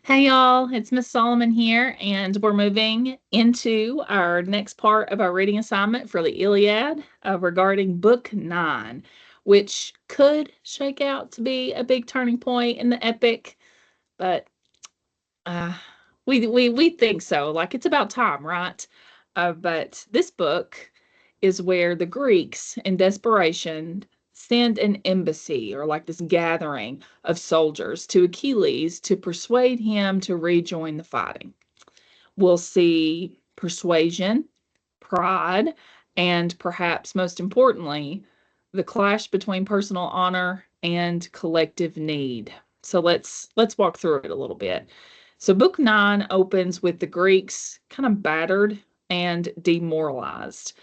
Hey y'all, it's Miss Solomon here, and we're moving into our next part of our reading assignment for the Iliad regarding Book 9, which could shake out to be a big turning point in the epic, but uh, we think so. Like it's about time, right? But this book is where the Greeks, in desperation, send an embassy or like this gathering of soldiers to Achilles to persuade him to rejoin the fighting. We'll see persuasion, pride, and perhaps most importantly, the clash between personal honor and collective need. So let's walk through it a little bit. So book 9 opens with the Greeks kind of battered and demoralized.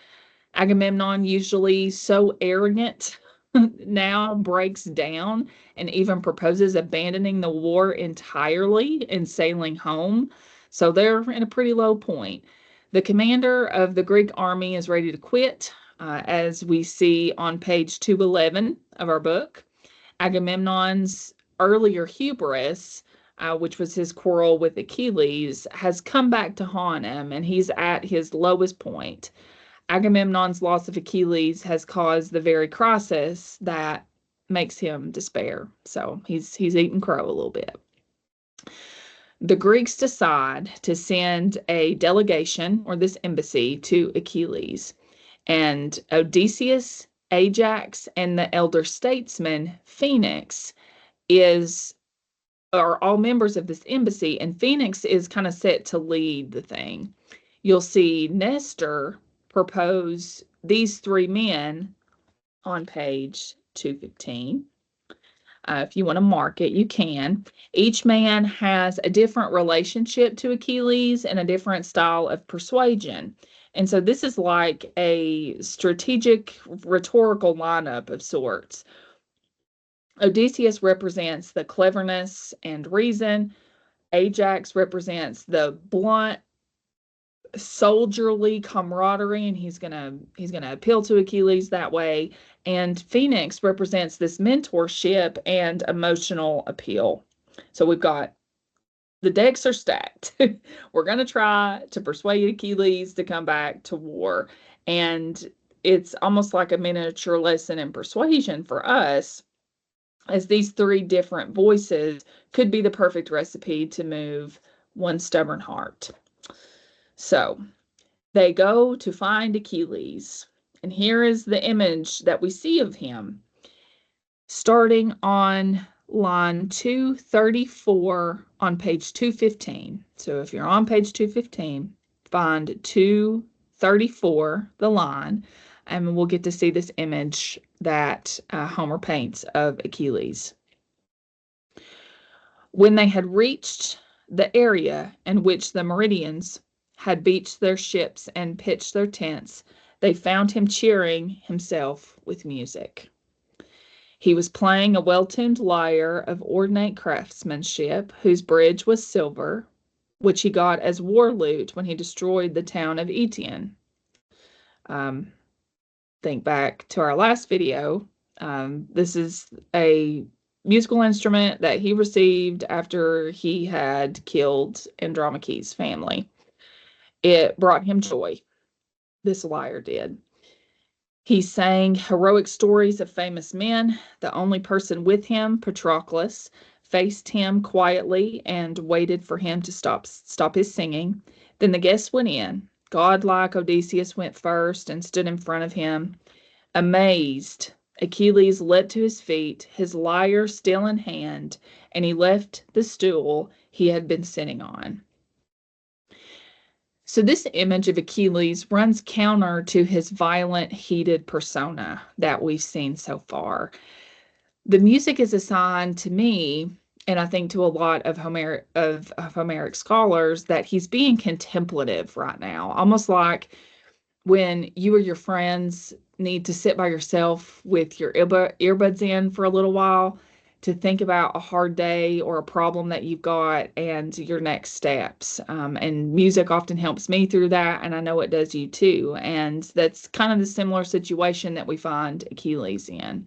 Agamemnon, usually so arrogant, now breaks down and even proposes abandoning the war entirely and sailing home. So they're in a pretty low point. The commander of the Greek army is ready to quit, as we see on page 211 of our book. Agamemnon's earlier hubris, which was his quarrel with Achilles, has come back to haunt him, and he's at his lowest point. Agamemnon's loss of Achilles has caused the very crisis that makes him despair. So he's eating crow a little bit. The Greeks decide to send a delegation or this embassy to Achilles, and Odysseus, Ajax, and the elder statesman Phoenix is are all members of this embassy, and Phoenix is kind of set to lead the thing. You'll see Nestor propose these three men on page 215. If you want to mark it, you can. Each man has a different relationship to Achilles and a different style of persuasion. And so this is like a strategic rhetorical lineup of sorts. Odysseus represents the cleverness and reason. Ajax represents the blunt, soldierly camaraderie, and he's gonna appeal to Achilles that way. And Phoenix represents this mentorship and emotional appeal. So we've got the decks are stacked. We're gonna try to persuade Achilles to come back to war, and it's almost like a miniature lesson in persuasion for us, as these three different voices could be the perfect recipe to move one stubborn heart. So they go to find Achilles. And here is the image that we see of him, starting on line 234 on page 215. So if you're on page 215, find 234, the line, and we'll get to see this image that Homer paints of Achilles. When they had reached the area in which the Meridians had beached their ships and pitched their tents, they found him cheering himself with music. He was playing a well-tuned lyre of ornate craftsmanship, whose bridge was silver, which he got as war loot when he destroyed the town of Etienne. Think back to our last video. This is a musical instrument that he received after he had killed Andromache's family. It brought him joy. This lyre did. He sang heroic stories of famous men. The only person with him, Patroclus, faced him quietly and waited for him to stop his singing. Then the guests went in. Godlike Odysseus went first and stood in front of him. Amazed, Achilles leapt to his feet, his lyre still in hand, and he left the stool he had been sitting on. So this image of Achilles runs counter to his violent, heated persona that we've seen so far. The music is assigned to me, and I think to a lot of Homeric scholars, that he's being contemplative right now, almost like when you or your friends need to sit by yourself with your earbuds in for a little while to think about a hard day or a problem that you've got and your next steps. And music often helps me through that, and I know it does you too. And that's kind of the similar situation that we find Achilles in.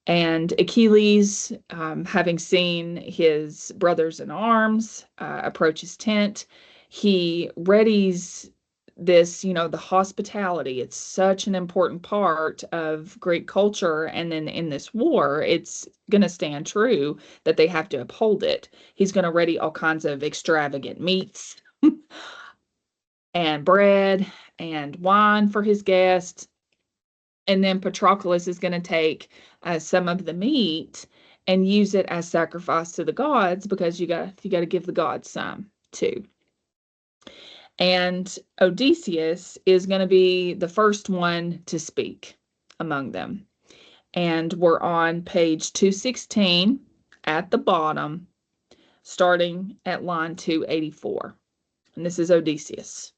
And Achilles, having seen his brothers in arms approach his tent, he readies this, the hospitality. It's such an important part of Greek culture. And then in this war, it's going to stand true that they have to uphold it. He's going to ready all kinds of extravagant meats and bread and wine for his guests. And then Patroclus is going to take some of the meat and use it as sacrifice to the gods, because you got to give the gods some too. And Odysseus is going to be the first one to speak among them. And we're on page 216 at the bottom, starting at line 284. And this is Odysseus.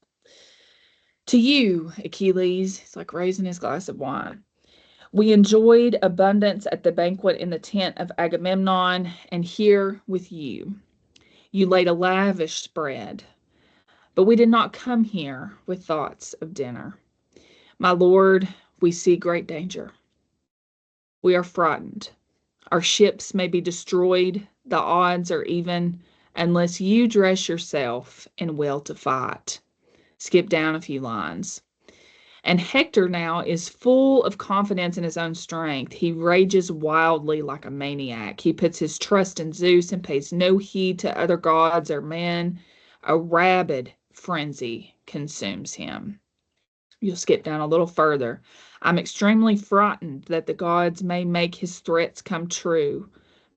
To you, Achilles, he's like raising his glass of wine. We enjoyed abundance at the banquet in the tent of Agamemnon, and here with you. You laid a lavish spread, but we did not come here with thoughts of dinner. My lord, we see great danger. We are frightened. Our ships may be destroyed. The odds are even, unless you dress yourself in will to fight. Skip down a few lines. And Hector now is full of confidence in his own strength. He rages wildly like a maniac. He puts his trust in Zeus and pays no heed to other gods or men. A rabid frenzy consumes him. You'll skip down a little further. I'm extremely frightened that the gods may make his threats come true.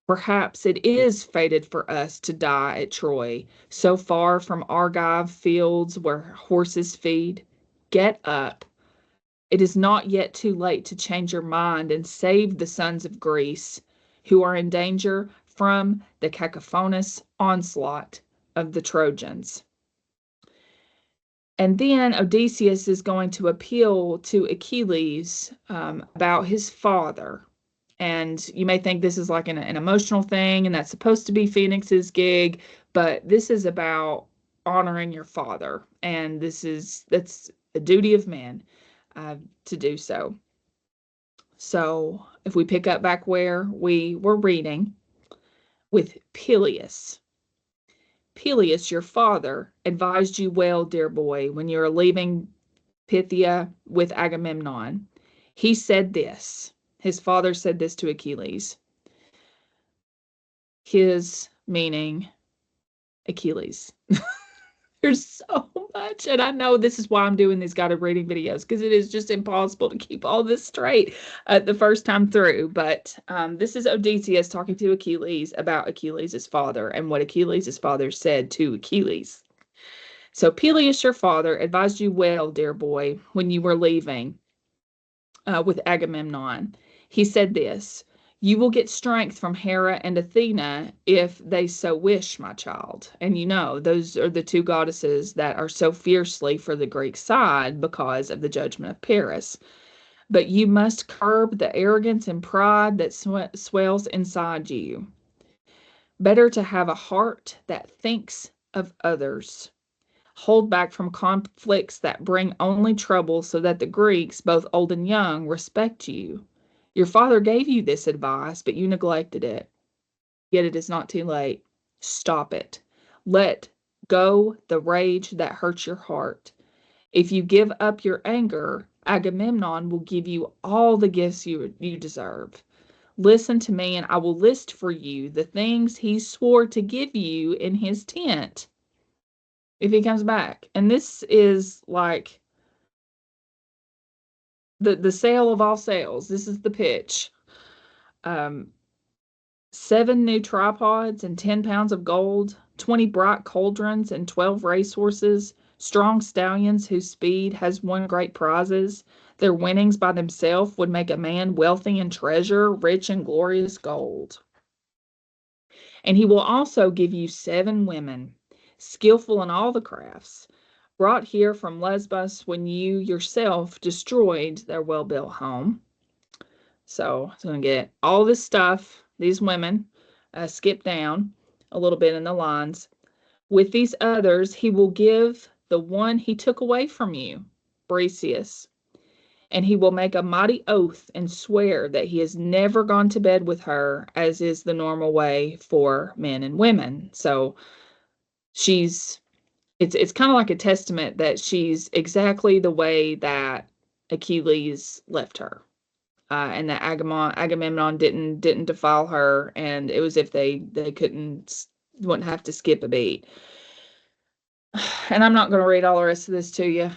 Perhaps it is fated for us to die at Troy, so far from Argive fields where horses feed. Get up. It is not yet too late to change your mind and save the sons of Greece, who are in danger from the cacophonous onslaught of the Trojans. And then Odysseus is going to appeal to Achilles about his father. And you may think this is like an emotional thing, and that's supposed to be Phoenix's gig, but this is about honoring your father. And that's a duty of men to do so. So if we pick up back where we were reading with Peleus. Peleus, your father, advised you well, dear boy, when you were leaving Phthia with Agamemnon. He said this. His father said this to Achilles. His meaning Achilles. There's so much, and I know this is why I'm doing these guided reading videos, because it is just impossible to keep all this straight the first time through. But this is Odysseus talking to Achilles about Achilles' father and what Achilles' father said to Achilles. So Peleus, your father, advised you well, dear boy, when you were leaving with Agamemnon. He said this. You will get strength from Hera and Athena if they so wish, my child. And those are the two goddesses that are so fiercely for the Greek side because of the judgment of Paris. But you must curb the arrogance and pride that swells inside you. Better to have a heart that thinks of others. Hold back from conflicts that bring only trouble, so that the Greeks, both old and young, respect you. Your father gave you this advice, but you neglected it. Yet it is not too late. Stop it. Let go the rage that hurts your heart. If you give up your anger, Agamemnon will give you all the gifts you deserve. Listen to me, and I will list for you the things he swore to give you in his tent if he comes back. And this is like the sale of all sales. This is the pitch. 7 new tripods and 10 pounds of gold, 20 bright cauldrons and 12 racehorses, strong stallions whose speed has won great prizes. Their winnings by themselves would make a man wealthy in treasure, rich in glorious gold. And he will also give you 7 women, skillful in all the crafts, brought here from Lesbos when you yourself destroyed their well-built home. So it's going to get all this stuff, these women, skip down a little bit in the lines. With these others, he will give the one he took away from you, Briseis. and he will make a mighty oath and swear that he has never gone to bed with her, as is the normal way for men and women. So she's it's kind of like a testament that she's exactly the way that Achilles left her. And that Agamemnon didn't defile her, and it was if they couldn't wouldn't have to skip a beat. And I'm not going to read all the rest of this to you.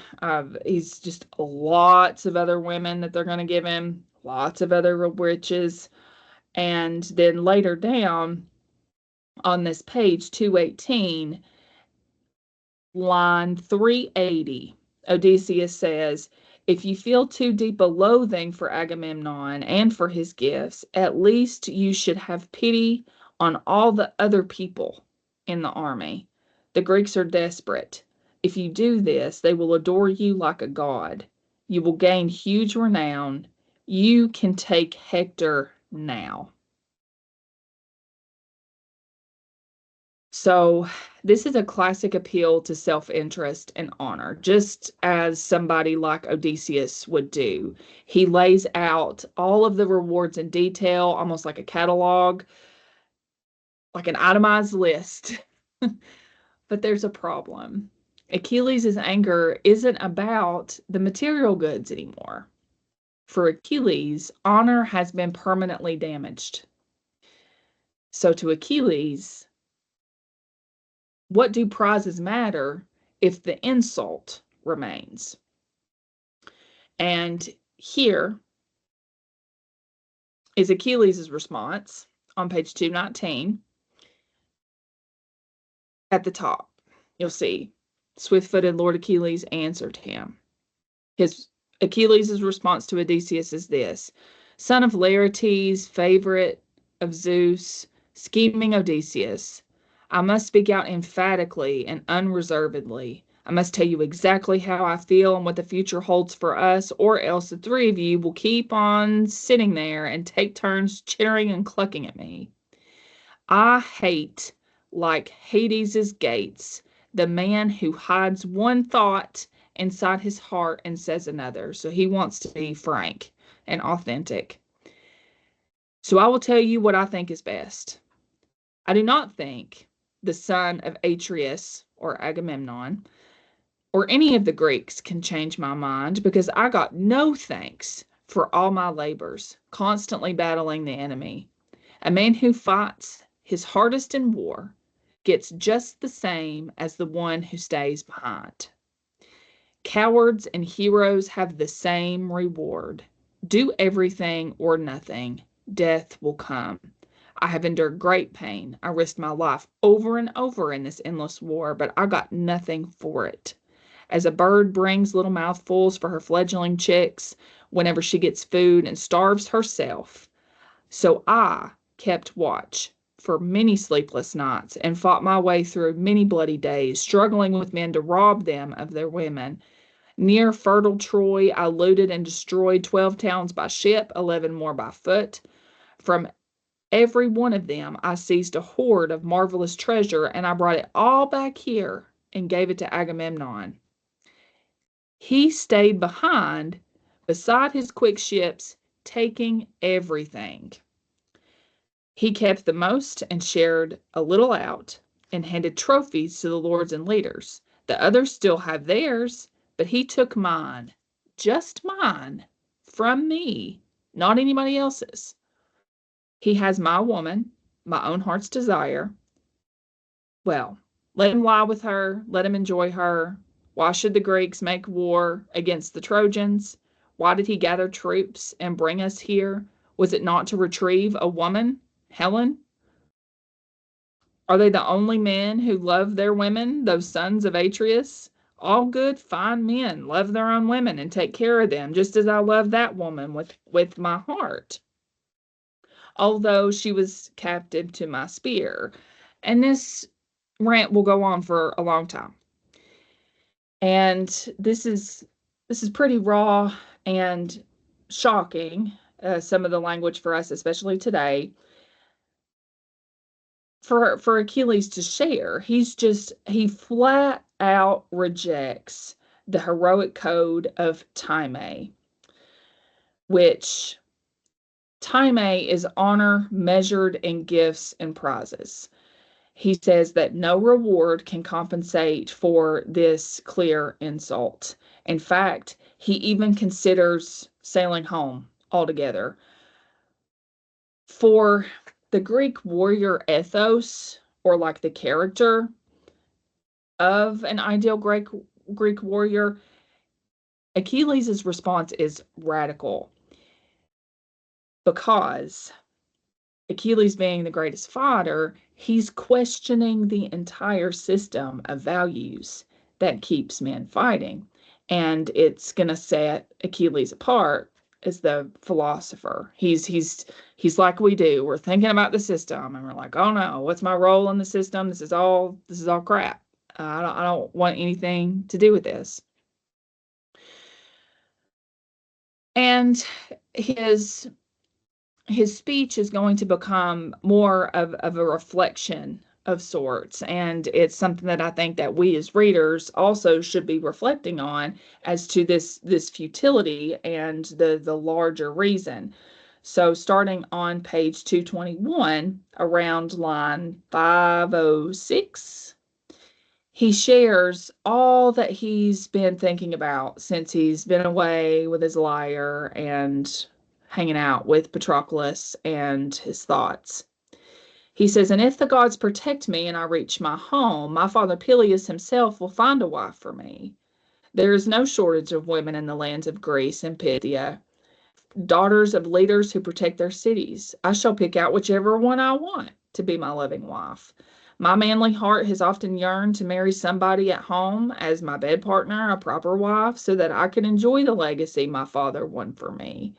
He's just lots of other women that they're going to give him, lots of other riches. And then later down on this page 218, line 380, Odysseus says, if you feel too deep a loathing for Agamemnon and for his gifts, at least you should have pity on all the other people in the army. The Greeks are desperate. If you do this, they will adore you like a god. You will gain huge renown. You can take Hector now. So, this is a classic appeal to self-interest and honor, just as somebody like Odysseus would do. He lays out all of the rewards in detail, almost like a catalog, like an itemized list. But there's a problem. Achilles' anger isn't about the material goods anymore. For Achilles, honor has been permanently damaged. So to Achilles, what do prizes matter if the insult remains? And here is Achilles' response on page 219. At the top, you'll see, swift-footed Lord Achilles answered him. Achilles' response to Odysseus is this: son of Laertes, favorite of Zeus, scheming Odysseus, I must speak out emphatically and unreservedly. I must tell you exactly how I feel and what the future holds for us, or else the three of you will keep on sitting there and take turns chittering and clucking at me. I hate, like Hades's gates, the man who hides one thought inside his heart and says another. So he wants to be frank and authentic. So I will tell you what I think is best. I do not think the son of Atreus or Agamemnon or any of the Greeks can change my mind, because I got no thanks for all my labors, constantly battling the enemy. A man who fights his hardest in war gets just the same as the one who stays behind. Cowards and heroes have the same reward. Do everything or nothing. Death will come. I have endured great pain. I risked my life over and over in this endless war, but I got nothing for it. As a bird brings little mouthfuls for her fledgling chicks whenever she gets food and starves herself, so I kept watch for many sleepless nights and fought my way through many bloody days, struggling with men to rob them of their women. Near fertile Troy, I looted and destroyed 12 towns by ship, 11 more by foot. From every one of them, I seized a hoard of marvelous treasure, and I brought it all back here and gave it to Agamemnon. He stayed behind beside his quick ships, taking everything. He kept the most and shared a little out and handed trophies to the lords and leaders. The others still have theirs, but he took mine, just mine, from me, not anybody else's. He has my woman, my own heart's desire. Well, let him lie with her, let him enjoy her. Why should the Greeks make war against the Trojans? Why did he gather troops and bring us here? Was it not to retrieve a woman, Helen? Are they the only men who love their women, those sons of Atreus? All good, fine men love their own women and take care of them, just as I love that woman with my heart, although she was captive to my spear. And this rant will go on for a long time. And this is pretty raw and shocking, some of the language for us, especially today, for Achilles to share. He flat out rejects the heroic code of Time. which time is honor measured in gifts and prizes. He says that no reward can compensate for this clear insult. In fact, he even considers sailing home altogether. For the Greek warrior ethos, or like the character of an ideal Greek warrior, Achilles' response is radical because Achilles being the greatest fighter, he's questioning the entire system of values that keeps men fighting. And it's going to set Achilles apart as the philosopher. He's like we do. We're thinking about the system and we're like, "Oh no, what's my role in the system? This is all crap. I don't want anything to do with this." And his his speech is going to become more of a reflection of sorts, and it's something that I think that we as readers also should be reflecting on as to this futility and the larger reason. So starting on page 221 around line 506, he shares all that he's been thinking about since he's been away with his lyre and hanging out with Patroclus and his thoughts. He says, "And if the gods protect me and I reach my home, my father Peleus himself will find a wife for me. There is no shortage of women in the lands of Greece and Pythia, daughters of leaders who protect their cities. I shall pick out whichever one I want to be my loving wife. My manly heart has often yearned to marry somebody at home as my bed partner, a proper wife, so that I could enjoy the legacy my father won for me.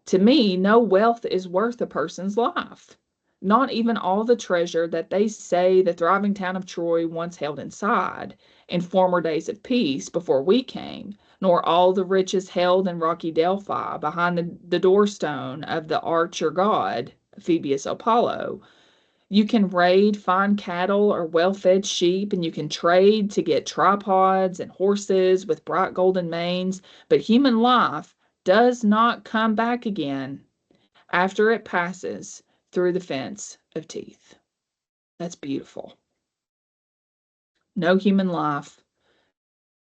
To me, no wealth is worth a person's life, not even all the treasure that they say the thriving town of Troy once held inside in former days of peace before we came, nor all the riches held in rocky Delphi behind the doorstone of the archer god, Phoebus Apollo. You can raid fine cattle or well-fed sheep, and you can trade to get tripods and horses with bright golden manes, but human life does not come back again after it passes through the fence of teeth." That's beautiful. No human life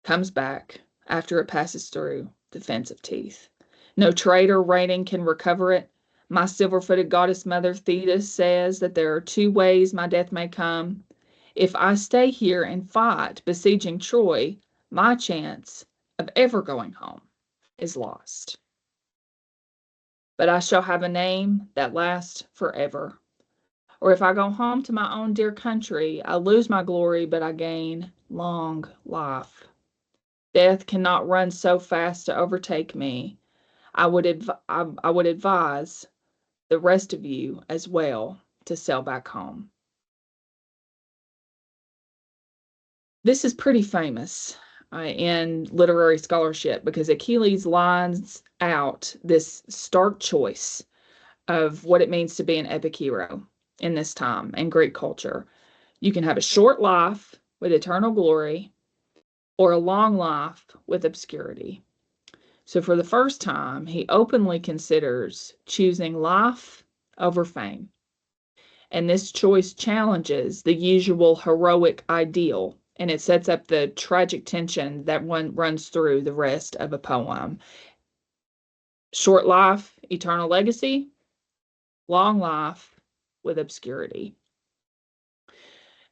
comes back after it passes through the fence of teeth. No trade or raiding can recover it. My silver-footed goddess mother Thetis says that there are two ways my death may come. If I stay here and fight, besieging Troy, my chance of ever going home is lost. But I shall have a name that lasts forever. Or if I go home to my own dear country, I lose my glory, but I gain long life. Death cannot run so fast to overtake me. I would advise the rest of you as well to sail back home. This is pretty famous in literary scholarship because Achilles lines out this stark choice of what it means to be an epic hero in this time in Greek culture. You can have a short life with eternal glory or a long life with obscurity. So for the first time, he openly considers choosing life over fame. And this choice challenges the usual heroic ideal, and it sets up the tragic tension that one runs through the rest of a poem. Short life, eternal legacy; long life with obscurity.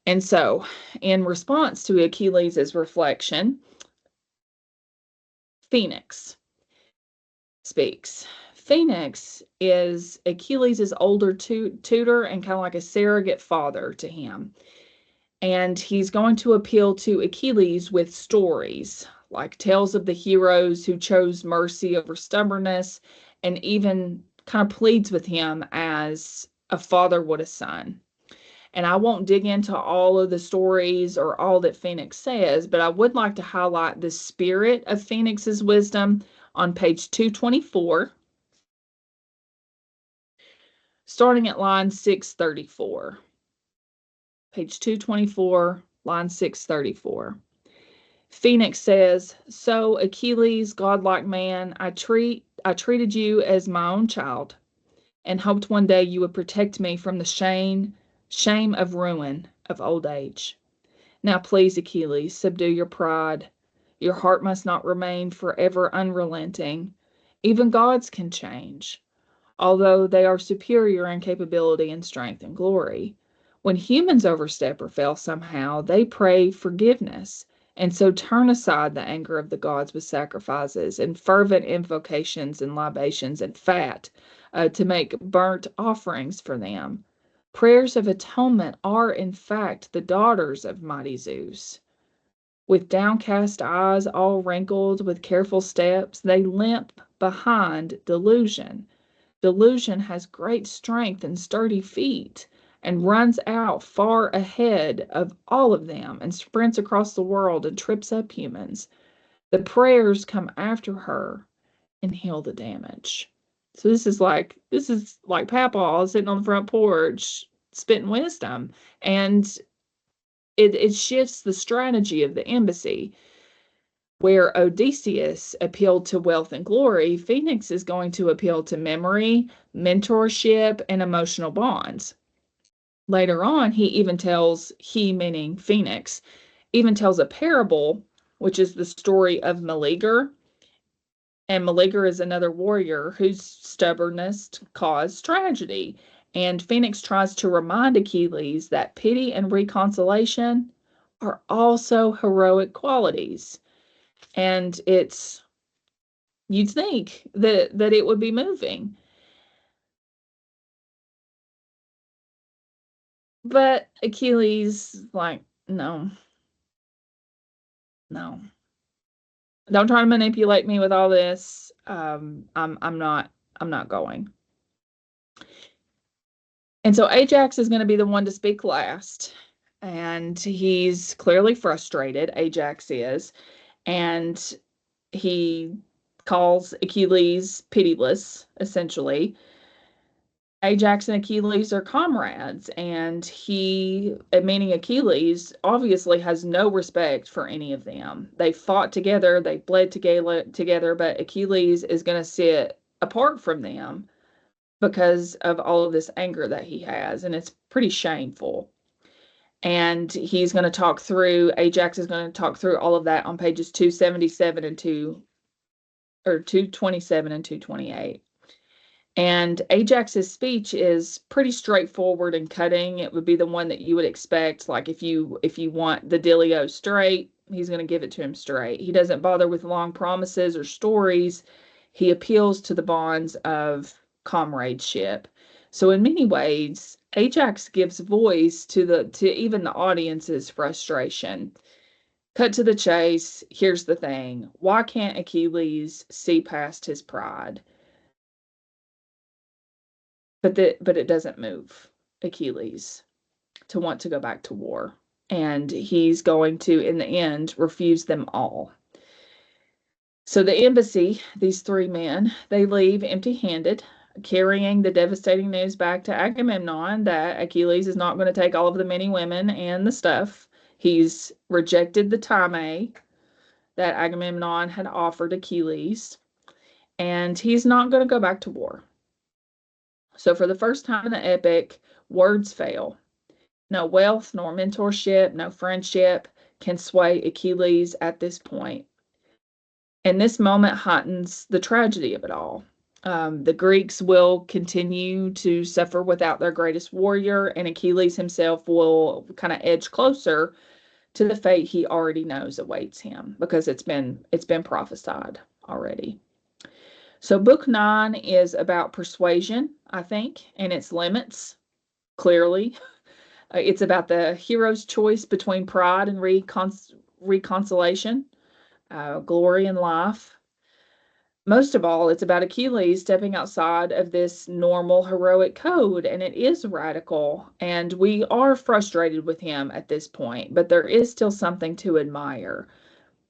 And so, in response to Achilles' reflection, Phoenix speaks. Phoenix is Achilles' older tutor and kind of like a surrogate father to him. And he's going to appeal to Achilles with stories, like tales of the heroes who chose mercy over stubbornness, and even kind of pleads with him as a father would a son. And I won't dig into all of the stories or all that Phoenix says, but I would like to highlight the spirit of Phoenix's wisdom on page 224, starting at line 634. Page 224, line 634. Phoenix says, "So Achilles, godlike man, I treated you as my own child and hoped one day you would protect me from the shame of ruin of old age. Now please, Achilles, subdue your pride. Your heart must not remain forever unrelenting. Even gods can change, although they are superior in capability and strength and glory. When humans overstep or fail somehow, they pray forgiveness, and so turn aside the anger of the gods with sacrifices and fervent invocations and libations and fat to make burnt offerings for them. Prayers of atonement are, in fact, the daughters of mighty Zeus. With downcast eyes all wrinkled, with careful steps, they limp behind delusion. Delusion has great strength and sturdy feet, and runs out far ahead of all of them and sprints across the world and trips up humans. The prayers come after her and heal the damage." So this is like Papa sitting on the front porch spitting wisdom, and it shifts the strategy of the embassy. Where Odysseus appealed to wealth and glory, Phoenix is going to appeal to memory, mentorship, and emotional bonds. Later on, he meaning Phoenix, even tells a parable, which is the story of Meleager. And Meleager is another warrior whose stubbornness caused tragedy. And Phoenix tries to remind Achilles that pity and reconciliation are also heroic qualities. And you'd think that it would be moving. But Achilles, like, no, no. Don't try to manipulate me with all this. I'm not going. And so Ajax is going to be the one to speak last. And he's clearly frustrated, Ajax is, and he calls Achilles pitiless, essentially. Ajax and Achilles are comrades, and meaning Achilles, obviously has no respect for any of them. They fought together, they bled together, but Achilles is going to sit apart from them because of all of this anger that he has, and it's pretty shameful. And Ajax is going to talk through all of that on pages 277 and 227 and 228. And Ajax's speech is pretty straightforward and cutting. It would be the one that you would expect. Like if you want the dealio straight, he's going to give it to him straight. He doesn't bother with long promises or stories. He appeals to the bonds of comradeship. So in many ways, Ajax gives voice to even the audience's frustration. Cut to the chase. Here's the thing. Why can't Achilles see past his pride? But it doesn't move Achilles to want to go back to war. And he's going to, in the end, refuse them all. So the embassy, these three men, they leave empty-handed, carrying the devastating news back to Agamemnon that Achilles is not going to take all of the many women and the stuff. He's rejected the time that Agamemnon had offered Achilles, and he's not going to go back to war. So for the first time in the epic, words fail. No wealth, nor mentorship, no friendship can sway Achilles at this point. And this moment heightens the tragedy of it all. The Greeks will continue to suffer without their greatest warrior, and Achilles himself will kind of edge closer to the fate he already knows awaits him because it's been prophesied already. So book 9 is about persuasion, I think, and its limits, clearly. It's about the hero's choice between pride and reconciliation, glory and life. Most of all, it's about Achilles stepping outside of this normal heroic code, and it is radical, and we are frustrated with him at this point, but there is still something to admire.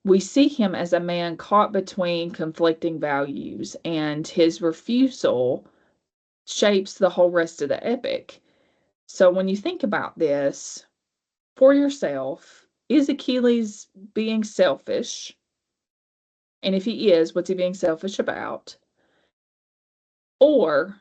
We see him as a man caught between conflicting values, and his refusal shapes the whole rest of the epic. So when you think about this for yourself, Is Achilles being selfish? And if he is, what's he being selfish about? Or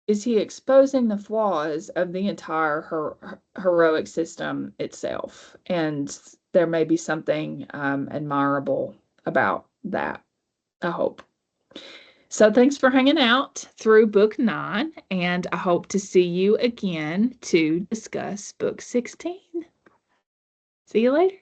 is he exposing the flaws of the entire heroic system itself? And there may be something admirable about that, I hope. So thanks for hanging out through book 9, and I hope to see you again to discuss book 16. See you later.